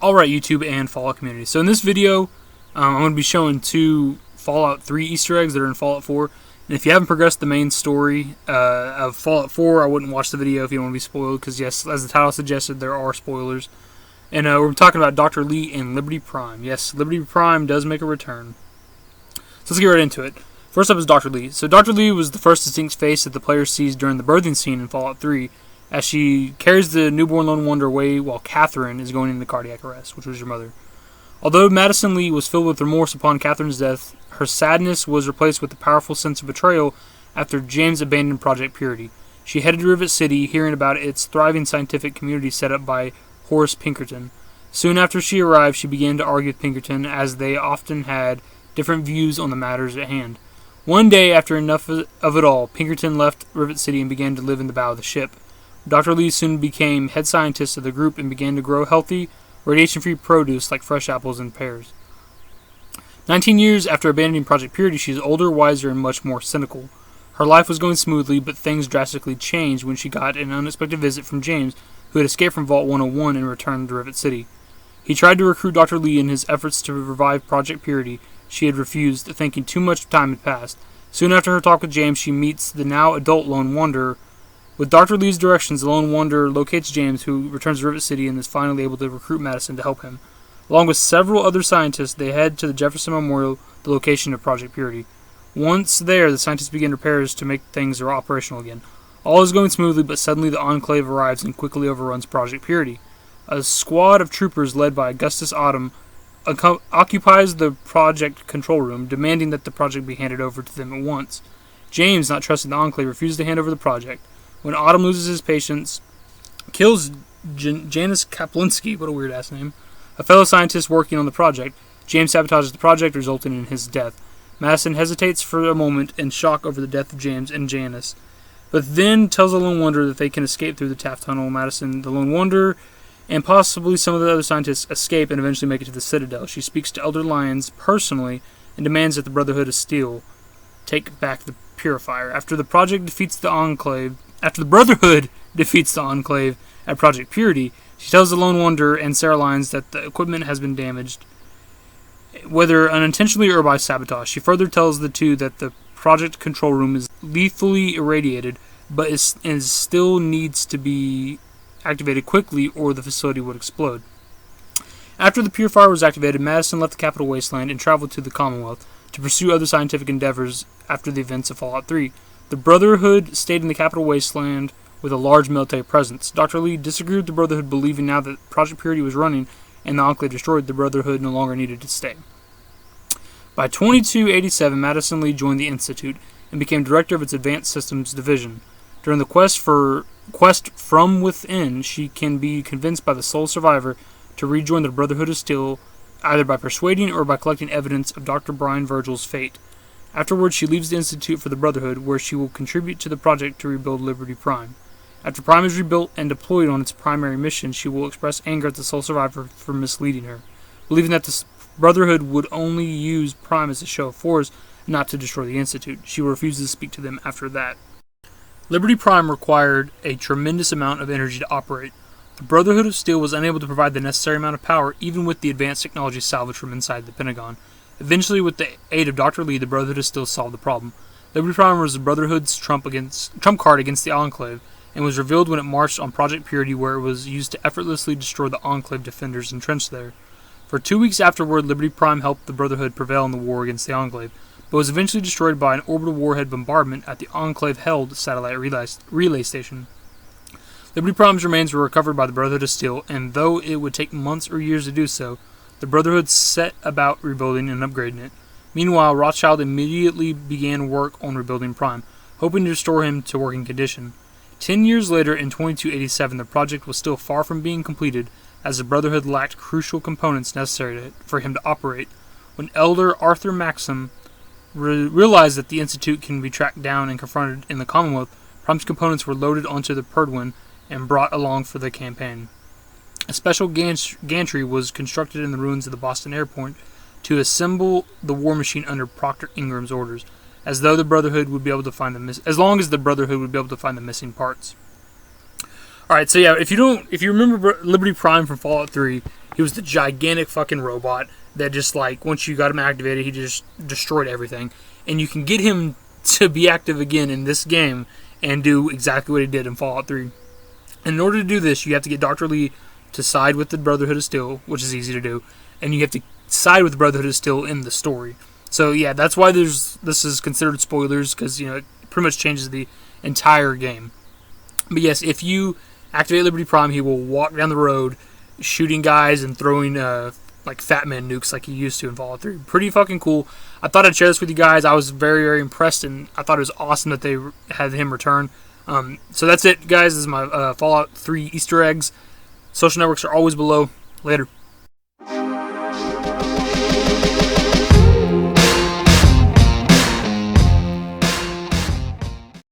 Alright, YouTube and Fallout community. So in this video, I'm going to be showing 2 Fallout 3 Easter eggs that are in Fallout 4. And if you haven't progressed the main story of Fallout 4, I wouldn't watch the video if you don't want to be spoiled, because yes, as the title suggested, there are spoilers. And we're talking about Dr. Lee and Liberty Prime. Yes, Liberty Prime does make a return. So let's get right into it. First up is Dr. Lee. So Dr. Lee was the first distinct face that the player sees during the birthing scene in Fallout 3, as she carries the newborn Lone Wonder away while Catherine is going into cardiac arrest, which was your mother. Although Madison Lee was filled with remorse upon Catherine's death, her sadness was replaced with a powerful sense of betrayal after James abandoned Project Purity. She headed to Rivet City, hearing about its thriving scientific community set up by Horace Pinkerton. Soon after she arrived, she began to argue with Pinkerton, as they often had different views on the matters at hand. One day, after enough of it all, Pinkerton left Rivet City and began to live in the bow of the ship. Dr. Lee soon became head scientist of the group and began to grow healthy, radiation-free produce like fresh apples and pears. 19 years after abandoning Project Purity, she is older, wiser, and much more cynical. Her life was going smoothly, but things drastically changed when she got an unexpected visit from James, who had escaped from Vault 101 and returned to Rivet City. He tried to recruit Dr. Lee in his efforts to revive Project Purity. She had refused, thinking too much time had passed. Soon after her talk with James, she meets the now adult Lone Wanderer. With Dr. Lee's directions, the Lone Wanderer locates James, who returns to Rivet City and is finally able to recruit Madison to help him. Along with several other scientists, they head to the Jefferson Memorial, the location of Project Purity. Once there, the scientists begin repairs to make things operational again. All is going smoothly, but suddenly the Enclave arrives and quickly overruns Project Purity. A squad of troopers led by Augustus Autumn occupies the project control room, demanding that the project be handed over to them at once. James, not trusting the Enclave, refuses to hand over the project. When Autumn loses his patience, kills Janis Kaplinski, what a weird-ass name, a fellow scientist working on the project, James sabotages the project, resulting in his death. Madison hesitates for a moment in shock over the death of James and Janis, but then tells the Lone Wanderer that they can escape through the Taft Tunnel. Madison, the Lone Wanderer, and possibly some of the other scientists escape and eventually make it to the Citadel. She speaks to Elder Lyons personally and demands that the Brotherhood of Steel take back the Purifier. After the Brotherhood defeats the Enclave at Project Purity, she tells the Lone Wanderer and Sarah Lyons that the equipment has been damaged, whether unintentionally or by sabotage. She further tells the two that the project control room is lethally irradiated, but still needs to be activated quickly or the facility would explode. After the Purifier was activated, Madison left the Capital Wasteland and traveled to the Commonwealth to pursue other scientific endeavors after the events of Fallout 3. The Brotherhood stayed in the Capital Wasteland with a large military presence. Dr. Lee disagreed with the Brotherhood, believing now that Project Purity was running and the Enclave destroyed, the Brotherhood no longer needed to stay. By 2287, Madison Lee joined the Institute and became director of its Advanced Systems Division. During the quest from within, she can be convinced by the sole survivor to rejoin the Brotherhood of Steel, either by persuading or by collecting evidence of Dr. Brian Virgil's fate. Afterwards, she leaves the Institute for the Brotherhood, where she will contribute to the project to rebuild Liberty Prime. After Prime is rebuilt and deployed on its primary mission, she will express anger at the sole survivor for misleading her, believing that the Brotherhood would only use Prime as a show of force, not to destroy the Institute. She will refuse to speak to them after that. Liberty Prime required a tremendous amount of energy to operate. The Brotherhood of Steel was unable to provide the necessary amount of power, even with the advanced technology salvaged from inside the Pentagon. Eventually, with the aid of Dr. Lee, the Brotherhood of Steel solved the problem. Liberty Prime was the Brotherhood's trump card against the Enclave, and was revealed when it marched on Project Purity, where it was used to effortlessly destroy the Enclave defenders entrenched there. For 2 weeks afterward, Liberty Prime helped the Brotherhood prevail in the war against the Enclave, but was eventually destroyed by an orbital warhead bombardment at the Enclave-held satellite relay station. Liberty Prime's remains were recovered by the Brotherhood of Steel, and though it would take months or years to do so, the Brotherhood set about rebuilding and upgrading it. Meanwhile, Rothschild immediately began work on rebuilding Prime, hoping to restore him to working condition. 10 years later, in 2287, the project was still far from being completed, as the Brotherhood lacked crucial components necessary for him to operate. When Elder Arthur Maxim realized that the Institute can be tracked down and confronted in the Commonwealth, Prime's components were loaded onto the Perdwin and brought along for the campaign. A special gantry was constructed in the ruins of the Boston airport to assemble the war machine under Proctor Ingram's orders, as long as the Brotherhood would be able to find the missing parts. Alright, so yeah, if you remember Liberty Prime from Fallout 3, He was the gigantic fucking robot that just, like, once you got him activated, he just destroyed everything. And you can get him to be active again in this game and do exactly what he did in Fallout 3. And in order to do this, you have to get Dr. Lee to side with the Brotherhood of Steel, which is easy to do, and you have to side with the Brotherhood of Steel in the story. So yeah, that's why this is considered spoilers, because it pretty much changes the entire game. But yes, if you activate Liberty Prime, he will walk down the road shooting guys and throwing like Fat Man nukes like he used to in Fallout 3. Pretty fucking cool. I thought I'd share this with you guys. I was very, very impressed, and I thought it was awesome that they had him return. So that's it, guys. This is my Fallout 3 Easter eggs. Social networks are always below. Later.